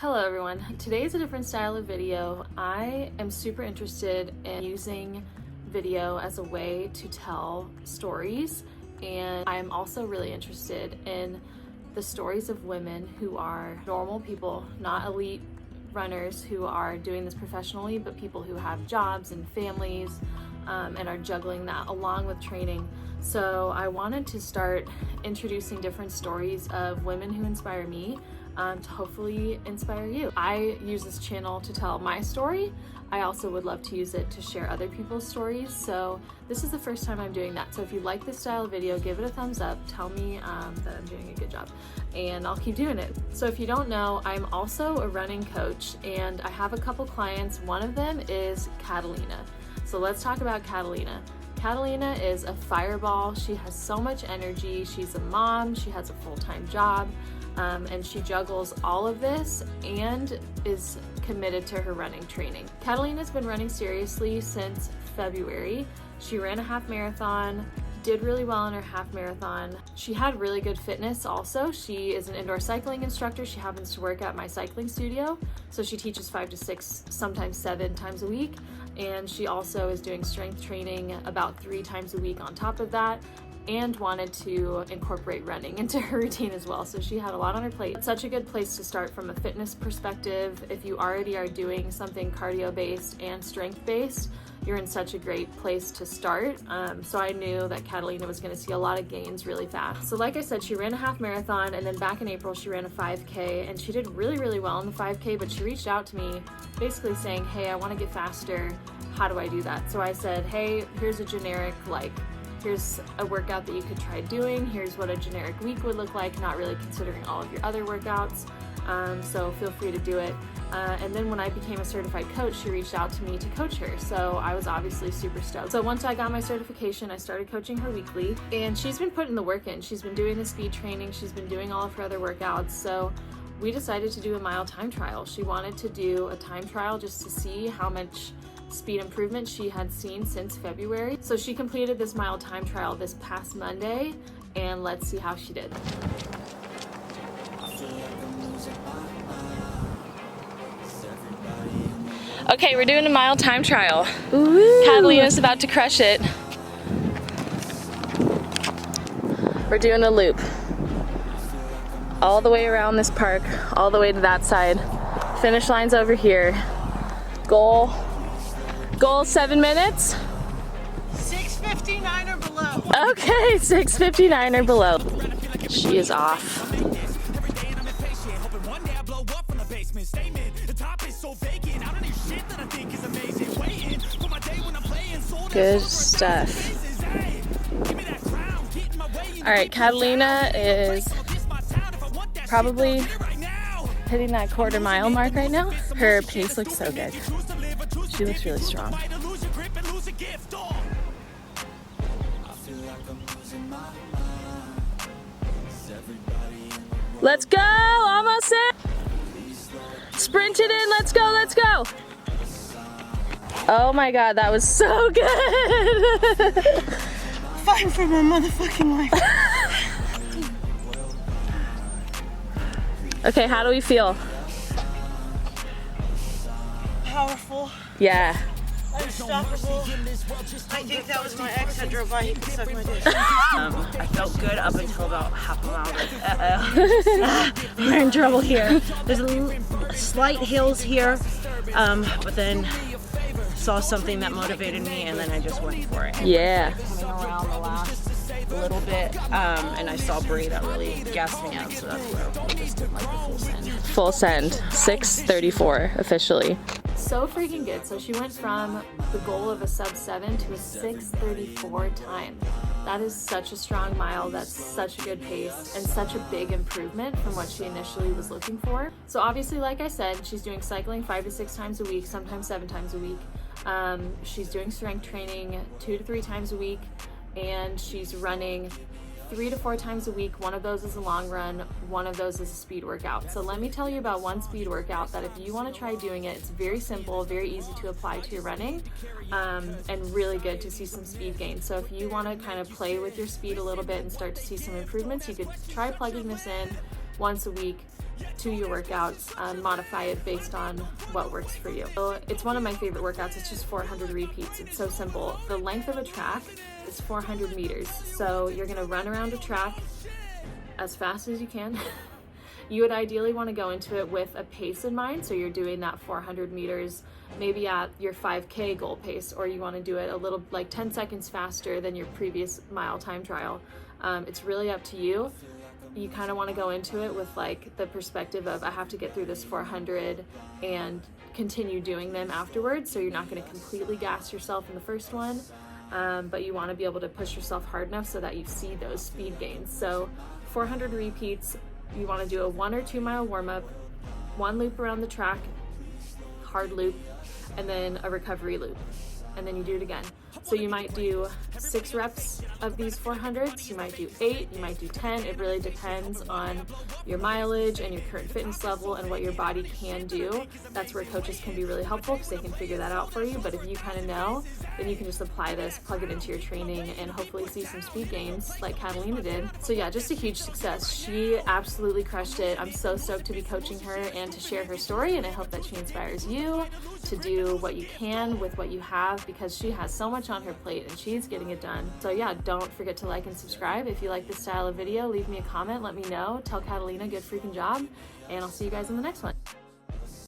Hello everyone, today is a different style of video. I am super interested in using video as a way to tell stories, and I'm also really interested in the stories of women who are normal people, not elite runners who are doing this professionally, but people who have jobs and families and are juggling that along with training. So I wanted to start introducing different stories of women who inspire me to hopefully inspire you. I use this channel to tell my story. I also would love to use it to share other people's stories. So this is the first time I'm doing that. So if you like this style of video, give it a thumbs up. Tell me that I'm doing a good job and I'll keep doing it. So if you don't know, I'm also a running coach and I have a couple clients. One of them is Catalina. So let's talk about Catalina. Catalina is a fireball. She has so much energy. She's a mom, she has a full-time job, and she juggles all of this and is committed to her running training. Catalina's been running seriously since February. She ran a half marathon, did really well in her half marathon. She had really good fitness also. She is an indoor cycling instructor. She happens to work at my cycling studio. So she teaches 5 to 6, sometimes 7 times a week. And she also is doing strength training about 3 times a week on top of that, and wanted to incorporate running into her routine as well. So she had a lot on her plate. It's such a good place to start from a fitness perspective. If you already are doing something cardio-based and strength-based, you're in such a great place to start. So I knew that Catalina was gonna see a lot of gains really fast. So like I said, she ran a half marathon, and then back in April, she ran a 5K, and she did really, really well in the 5K, but she reached out to me basically saying, hey, I wanna get faster. How do I do that? So I said, hey, here's a generic, here's a workout that you could try doing. Here's what a generic week would look like, not really considering all of your other workouts. So feel free to do it. And then when I became a certified coach, she reached out to me to coach her. So I was obviously super stoked. So once I got my certification, I started coaching her weekly, and she's been putting the work in. She's been doing the speed training. She's been doing all of her other workouts. So we decided to do a mile time trial. She wanted to do a time trial just to see how much speed improvement she had seen since February. So she completed this mile time trial this past Monday, and let's see how she did. Okay, we're doing a mile time trial. Ooh. Catalina's about to crush it. We're doing a loop. All the way around this park, all the way to that side. Finish line's over here. Goal 7 minutes? 6:59 or below. Okay, 6:59 or below. She is off. Good stuff. All right, Catalina is probably hitting that quarter mile mark right now. Her pace looks so good. She looks really strong. Let's go, almost in. Sprint it in, let's go, let's go. Oh my God, that was so good. Fighting for my motherfucking life. Okay, how do we feel? Powerful. Yeah. Unstoppable. I think that was my ex that drove by. He could suck my dick. I felt good up until about half a mile. We're in trouble here. There's slight hills here, but then saw something that motivated me, and then I just went for it. Yeah. Coming around the last little bit, and I saw Brie that really gassed me up, so that's where we just did like the full send. Full send, 6:34 officially. So freaking good. So she went from the goal of a sub 7 to a 6:34 time. That is such a strong mile. That's such a good pace and such a big improvement from what she initially was looking for. So obviously, like I said, she's doing cycling 5 to 6 times a week, sometimes 7 times a week. She's doing strength training 2 to 3 times a week, and she's running 3 to 4 times a week. One of those is a long run, one of those is a speed workout. So let me tell you about one speed workout that if you want to try doing it, it's very simple, very easy to apply to your running, and really good to see some speed gain. So if you want to kind of play with your speed a little bit and start to see some improvements, you could try plugging this in once a week to your workouts, modify it based on what works for you. So it's one of my favorite workouts. It's just 400 repeats. It's so simple. The length of a track is 400 meters. So you're gonna run around a track as fast as you can. You would ideally want to go into it with a pace in mind. So you're doing that 400 meters, maybe at your 5K goal pace, or you want to do it a little like 10 seconds faster than your previous mile time trial. It's really up to you. You kind of want to go into it with like the perspective of, I have to get through this 400 and continue doing them afterwards. So you're not going to completely gas yourself in the first one, but you want to be able to push yourself hard enough so that you see those speed gains. So 400 repeats. You want to do a 1 or 2 mile warm-up, 1 loop around the track, hard loop, and then a recovery loop, and then you do it again. So you might do 6 reps of these 400s, you might do 8, you might do 10. It really depends on your mileage and your current fitness level and what your body can do. That's where coaches can be really helpful because they can figure that out for you. But if you kind of know, then you can just apply this, plug it into your training, and hopefully see some speed gains like Catalina did. So yeah, just a huge success. She absolutely crushed it. I'm so stoked to be coaching her and to share her story, and I hope that she inspires you to do what you can with what you have, because she has so much on her plate and she's getting it done. So yeah, don't forget to like and subscribe. If you like this style of video, leave me a comment, let me know. Tell Catalina good freaking job, and I'll see you guys in the next one.